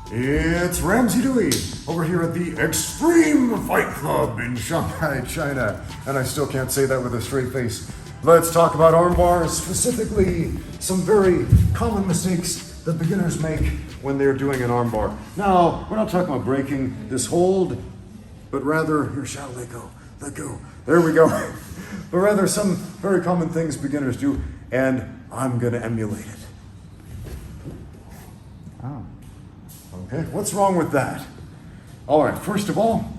It's Ramsey Dewey over here at the Extreme Fight Club in Shanghai, China. And I still can't say that with a straight face. Let's talk about armbars, specifically some very common mistakes that beginners make when they're doing an armbar. Now, we're not talking about breaking this hold, but rather, here, shall let go. There we go. But rather some very common things beginners do, and I'm gonna emulate it. Oh. Okay, what's wrong with that? All right, first of all,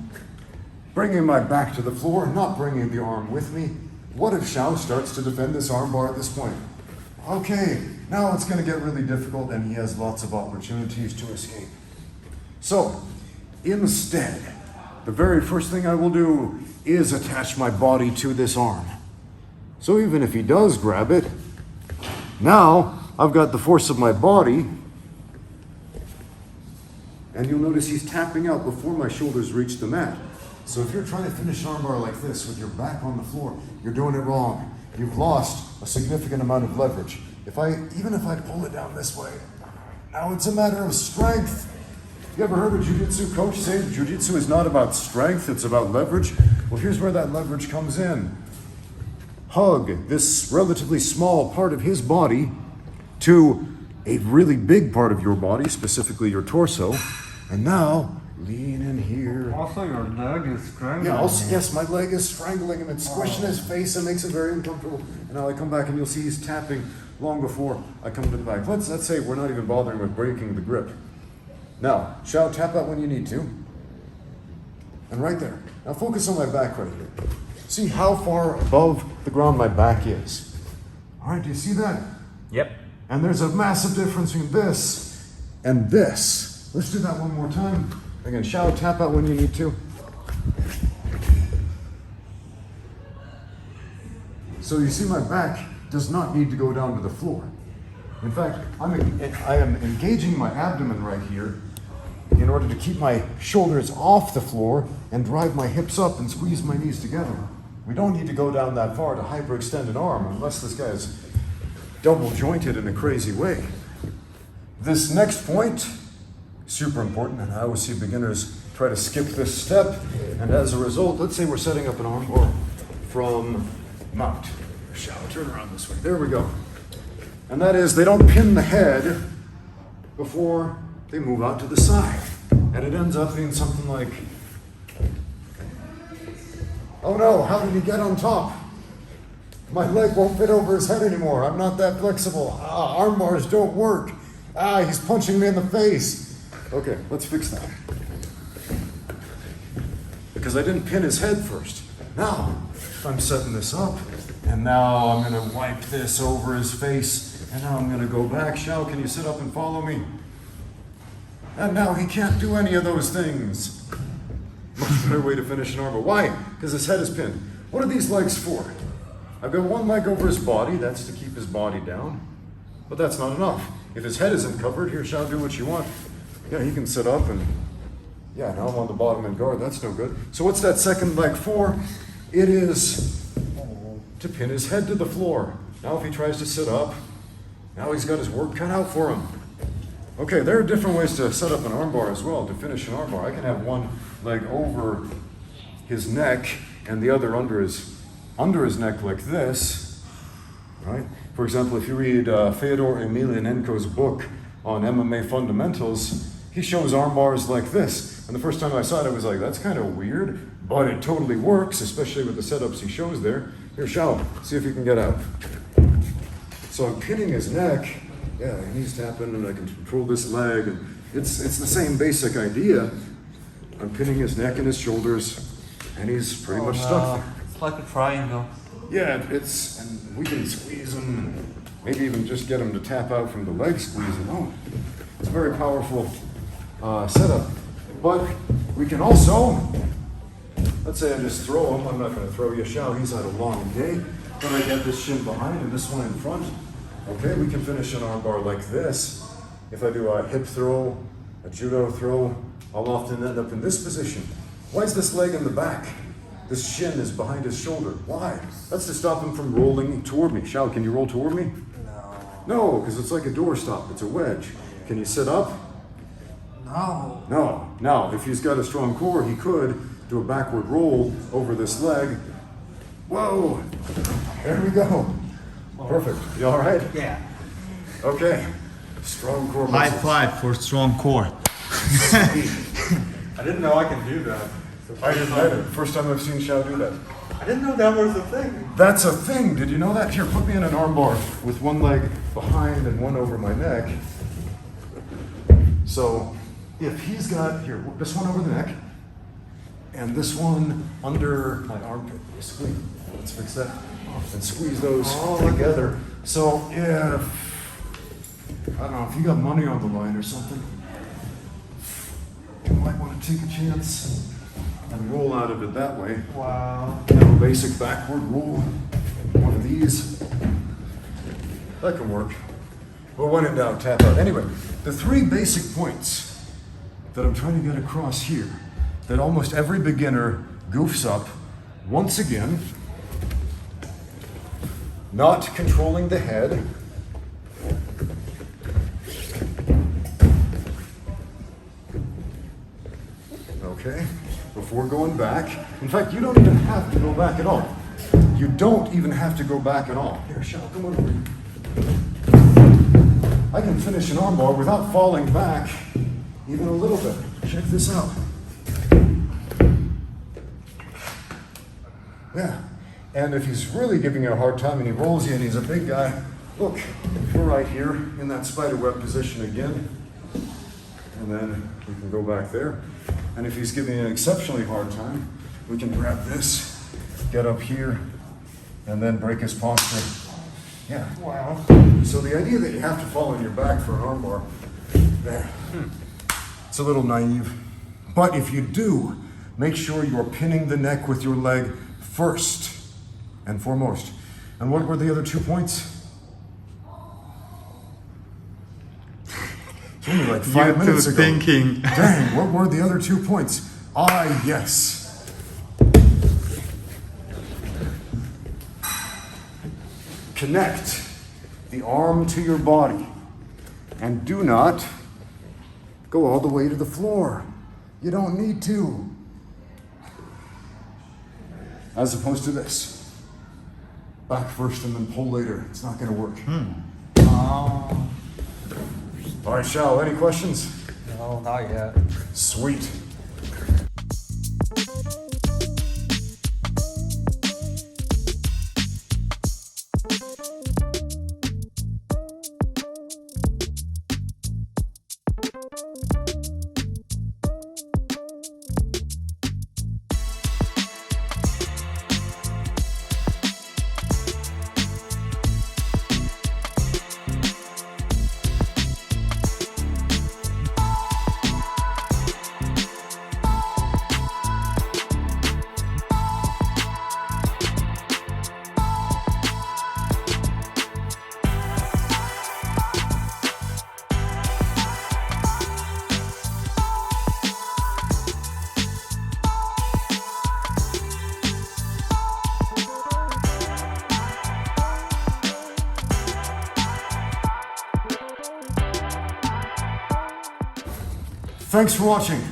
bringing my back to the floor, not bringing the arm with me. What if Xiao starts to defend this arm bar at this point? Okay, now it's gonna get really difficult and he has lots of opportunities to escape. So, instead, the very first thing I will do is attach my body to this arm. So even if he does grab it, now I've got the force of my body. And you'll notice he's tapping out before my shoulders reach the mat. So if you're trying to finish an armbar like this with your back on the floor, you're doing it wrong. You've lost a significant amount of leverage. Even if I pull it down this way, now it's a matter of strength. You ever heard a jiu-jitsu coach say jiu-jitsu is not about strength, it's about leverage? Well, here's where that leverage comes in. Hug this relatively small part of his body to a really big part of your body, specifically your torso. And now, lean in here. Also, your leg is strangling. Yeah, yes, my leg is strangling him. It's squishing his face and makes it very uncomfortable. And now I come back and you'll see he's tapping long before I come to the back. Let's say we're not even bothering with breaking the grip. Now, Xiao, tap out when you need to. And right there. Now focus on my back right here. See how far above the ground my back is. All right, do you see that? Yep. And there's a massive difference between this and this. Let's do that one more time. Again, Xiao, tap out when you need to. So you see my back does not need to go down to the floor. In fact, I am engaging my abdomen right here in order to keep my shoulders off the floor and drive my hips up and squeeze my knees together. We don't need to go down that far to hyperextend an arm unless this guy is double jointed in a crazy way. This next point, super important, and I always see beginners try to skip this step, and as a result, let's say we're setting up an armbar from mount. Shall I turn around this way? There we go. And that is, they don't pin the head before they move out to the side. And it ends up being something like, oh no, how did he get on top? My leg won't fit over his head anymore. I'm not that flexible. Arm bars don't work. He's punching me in the face. Okay, let's fix that. Because I didn't pin his head first. Now, I'm setting this up, and now I'm gonna wipe this over his face, and now I'm gonna go back. Xiao, can you sit up and follow me? And now he can't do any of those things. Much better way to finish an armbar. Why? Because his head is pinned. What are these legs for? I've got one leg over his body, that's to keep his body down. But that's not enough. If his head isn't covered, here, Xiao, do what you want. Yeah, he can sit up and, yeah, now I'm on the bottom and guard, that's no good. So what's that second leg for? It is to pin his head to the floor. Now if he tries to sit up, now he's got his work cut out for him. Okay, there are different ways to set up an armbar as well, to finish an armbar. I can have one leg over his neck and the other under his neck like this, right? For example, if you read Fyodor Emelianenko's book on MMA fundamentals, he shows arm bars like this. And the first time I saw it, I was like, that's kind of weird, but it totally works, especially with the setups he shows there. Here, Xiao, see if you can get out. So I'm pinning his neck. Yeah, he's tapping, and I can control this leg. And it's the same basic idea. I'm pinning his neck and his shoulders, and he's pretty much stuck there. It's like a triangle. Yeah, and we can squeeze him, and maybe even just get him to tap out from the leg squeezing. Oh, it's a very powerful setup. But we can also, let's say I just throw him. I'm not going to throw you, Xiao. He's had a long day. But I get this shin behind and this one in front. Okay, we can finish an armbar like this. If I do a hip throw, a judo throw, I'll often end up in this position. Why is this leg in the back? This shin is behind his shoulder. Why? That's to stop him from rolling toward me. Xiao, can you roll toward me? No. No, because it's like a doorstop. It's a wedge. Can you sit up? No. No. Now, if he's got a strong core, he could do a backward roll over this leg. Whoa! There we go. Perfect. You all right? Yeah. Okay. Strong core High muscles. five for strong core. I didn't know I can do that. I didn't either. First time I've seen Xiao do that. I didn't know that was a thing. That's a thing. Did you know that? Here, put me in an armbar with one leg behind and one over my neck. So if he's got, here, this one over the neck and this one under my armpit. Squeeze. Let's fix that. And squeeze those together. So if, I don't know, if you got money on the line or something, you might want to take a chance and roll out of it that way. Wow. You know, basic backward roll. One of these. That can work. Well, when in doubt, tap out. Anyway, the three basic points that I'm trying to get across here that almost every beginner goofs up, once again, not controlling the head. Okay, before going back. In fact, you don't even have to go back at all. You don't even have to go back at all. Here, Shao, come over here. I can finish an armbar without falling back even a little bit. Check this out. Yeah, and if he's really giving you a hard time and he rolls you and he's a big guy, look, we're right here in that spiderweb position again. And then we can go back there. And if he's giving you an exceptionally hard time, we can grab this, get up here, and then break his posture. Yeah. Wow. So the idea that you have to fall on your back for an armbar, there, it's a little naive. But if you do, make sure you're pinning the neck with your leg first and foremost. And what were the other 2 points? It's only like 5 minutes ago. Thinking. Dang, what were the other 2 points? Ah, yes. Connect the arm to your body and do not go all the way to the floor. You don't need to. As opposed to this. Back first and then pull later. It's not going to work. Oh. All right, Shao, any questions? No, not yet. Sweet. Thanks for watching.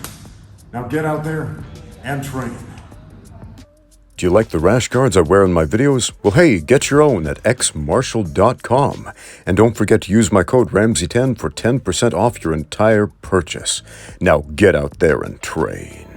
Now get out there and train. Do you like the rash guards I wear in my videos? Well, hey, get your own at xmartial.com. And don't forget to use my code Ramsey10 for 10% off your entire purchase. Now get out there and train.